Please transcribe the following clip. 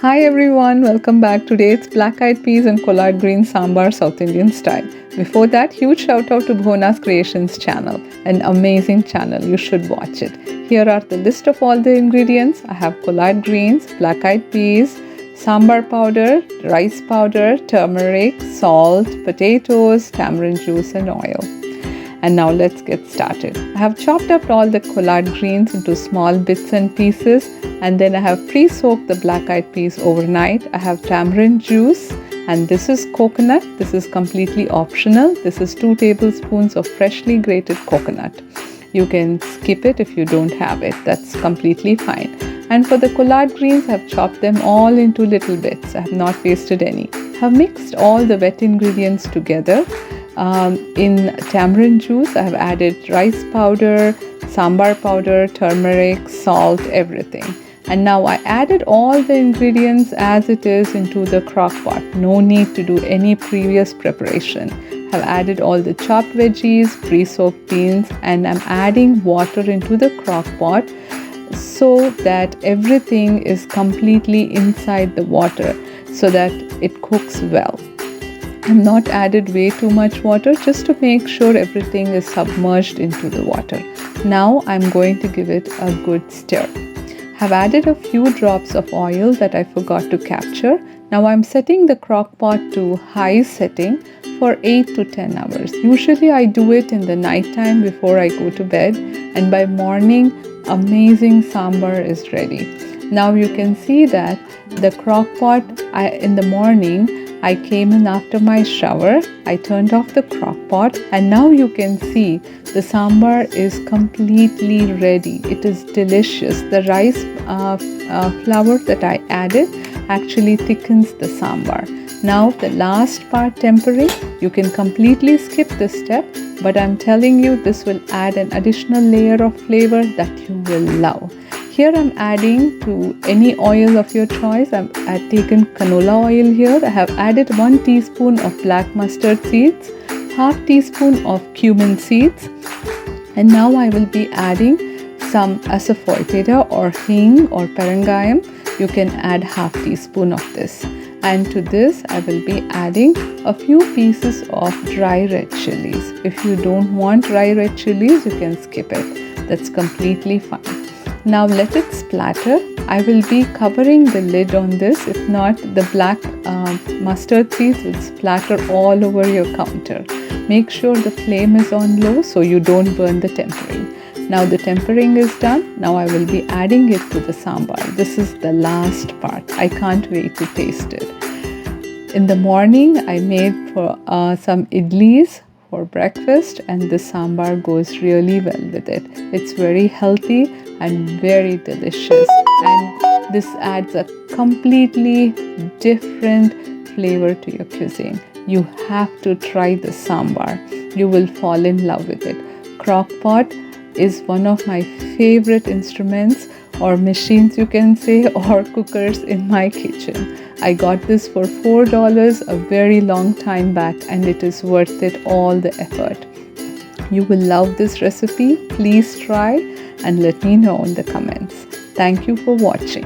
Hi everyone, welcome back. Today it's black-eyed peas and collard green sambar South Indian style. Before that, huge shout out to Bhona's Creations channel, an amazing channel. You should watch it. Here are the list of all the ingredients. I have collard greens, black-eyed peas, sambar powder, rice powder, turmeric, salt, potatoes, tamarind juice and oil. And now let's get started. I have chopped up all the collard greens into small bits and pieces, and then I have pre-soaked the black-eyed peas overnight. I have tamarind juice, and this is coconut. This is completely optional. This is 2 tablespoons of freshly grated coconut. You can skip it if you don't have it. That's completely fine. And for the collard greens, I have chopped them all into little bits. I have not wasted any. I have mixed all the wet ingredients together. In tamarind juice, I have added rice powder, sambar powder, turmeric, salt, everything. And now I added all the ingredients as it is into the crock pot. No need to do any previous preparation. I have added all the chopped veggies, pre-soaked beans, and I'm adding water into the crock pot so that everything is completely inside the water so that it cooks well. I've not added way too much water, just to make sure everything is submerged into the water. Now I'm going to give it a good stir. I've added a few drops of oil that I forgot to capture. Now I'm setting the crock pot to high setting for 8 to 10 hours. Usually I do it in the night time before I go to bed, and by morning amazing sambar is ready. Now you can see that the crock pot, in the morning I came in after my shower, I turned off the crock pot, and now you can see the sambar is completely ready. It is delicious. The rice flour that I added actually thickens the sambar. Now the last part, tempering, you can completely skip this step, but I'm telling you this will add an additional layer of flavor that you will love. Here I'm adding to any oil of your choice. I've taken canola oil here. I have added 1 teaspoon of black mustard seeds, half teaspoon of cumin seeds, and now I will be adding some Asafoetida or hing or perengayam. You can add half teaspoon of this. And to this I will be adding a few pieces of dry red chilies. If you don't want dry red chilies, you can skip it. That's completely fine. Now let it splatter. I will be covering the lid on this. If not, the black mustard seeds will splatter all over your counter. Make sure the flame is on low so you don't burn the tempering. Now the tempering is done. Now I will be adding it to the sambar. This is the last part. I can't wait to taste it. In the morning, I made for some idlis for breakfast, and the sambar goes really well with it. It's very healthy and very delicious, and this adds a completely different flavor to your cuisine. You have to try the sambar. You will fall in love with it. Crock pot is one of my favorite instruments or machines, you can say, or cookers in my kitchen. I got this for $4 a very long time back, and it is worth it, all the effort. You will love this recipe. Please try and let me know in the comments. Thank you for watching.